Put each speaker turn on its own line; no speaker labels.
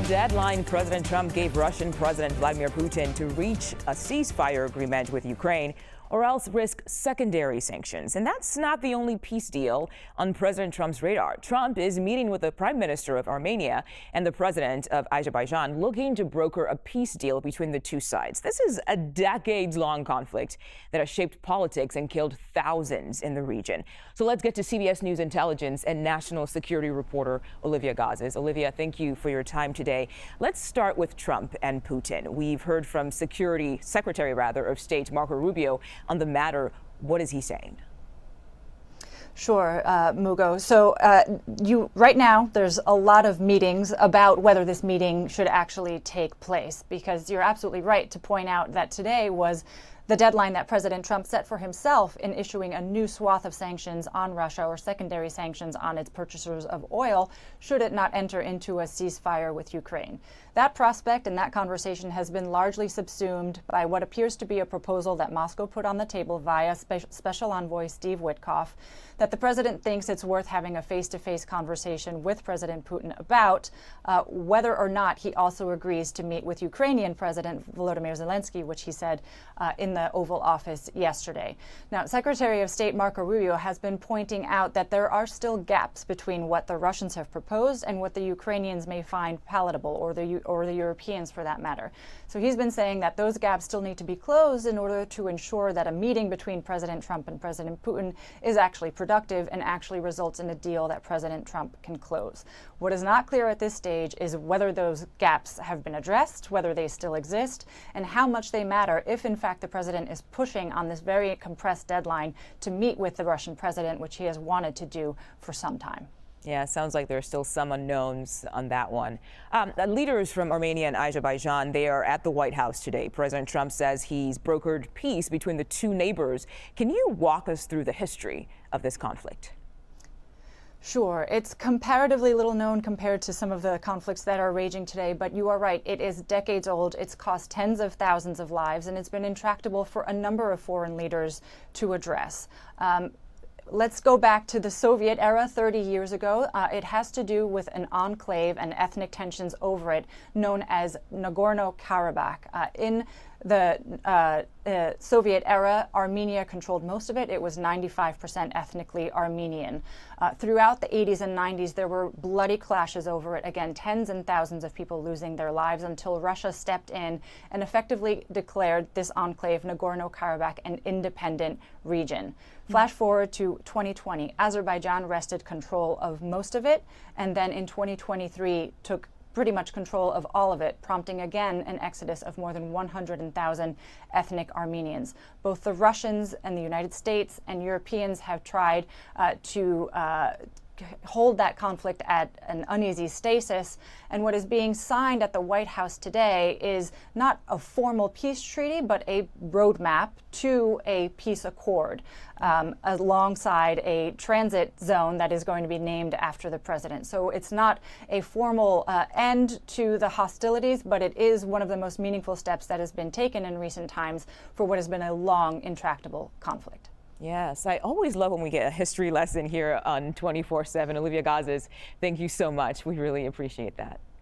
the deadline President Trump gave Russian President Vladimir Putin to reach a ceasefire agreement with Ukraine or else risk secondary sanctions. And that's not the only peace deal on President Trump's radar. Trump is meeting with the Prime Minister of Armenia and the President of Azerbaijan, looking to broker a peace deal between the two sides. This is a decades-long conflict that has shaped politics and killed thousands in the region. So let's get to CBS News intelligence and national security reporter Olivia Gazis. Olivia, thank you for your time today. Let's start with Trump and Putin. We've heard from Secretary of State Marco Rubio on the matter. What is he saying?
Sure, Mugo. So right now, there's a lot of meetings about whether this meeting should actually take place, because you're absolutely right to point out that today was the deadline that President Trump set for himself in issuing a new swath of sanctions on Russia, or secondary sanctions on its purchasers of oil, should it not enter into a ceasefire with Ukraine. That prospect and that conversation has been largely subsumed by what appears to be a proposal that Moscow put on the table via Special Envoy Steve Witkoff, that the president thinks it's worth having a face-to-face conversation with President Putin about whether or not he also agrees to meet with Ukrainian President Volodymyr Zelensky, which he said in the Oval Office yesterday. Now, Secretary of State Marco Rubio has been pointing out that there are still gaps between what the Russians have proposed and what the Ukrainians may find palatable, or the Europeans for that matter. So he's been saying that those gaps still need to be closed in order to ensure that a meeting between President Trump and President Putin is actually productive and actually results in a deal that President Trump can close. What is not clear at this stage is whether those gaps have been addressed, whether they still exist, and how much they matter if, in fact, the president is pushing on this very compressed deadline to meet with the Russian president, which he has wanted to do for some time.
Yeah, it sounds like there are still some unknowns on that one. Leaders from Armenia and Azerbaijan, they are at the White House today. President Trump says he's brokered peace between the two neighbors. Can you walk us through the history of this conflict?
Sure. It's comparatively little known compared to some of the conflicts that are raging today, but you are right. It is decades old. It's cost tens of thousands of lives, and it's been intractable for a number of foreign leaders to address. Let's go back to the Soviet era 30 years ago. It has to do with an enclave and ethnic tensions over it known as Nagorno-Karabakh. In the Soviet era, Armenia controlled most of it. It was 95% ethnically Armenian. Throughout the 80s and 90s, there were bloody clashes over it. Again, tens and thousands of people losing their lives until Russia stepped in and effectively declared this enclave, Nagorno-Karabakh, an independent region. Flash forward to 2020, Azerbaijan wrested control of most of it, and then in 2023 took pretty much control of all of it, prompting again an exodus of more than 100,000 ethnic Armenians. Both the Russians and the United States and Europeans have tried to hold that conflict at an uneasy stasis. And what is being signed at the White House today is not a formal peace treaty, but a roadmap to a peace accord, alongside a transit zone that is going to be named after the president. So it's not a formal end to the hostilities, but it is one of the most meaningful steps that has been taken in recent times for what has been a long, intractable conflict.
Yes, I always love when we get a history lesson here on 24/7. Olivia Gazis, thank you so much. We really appreciate that.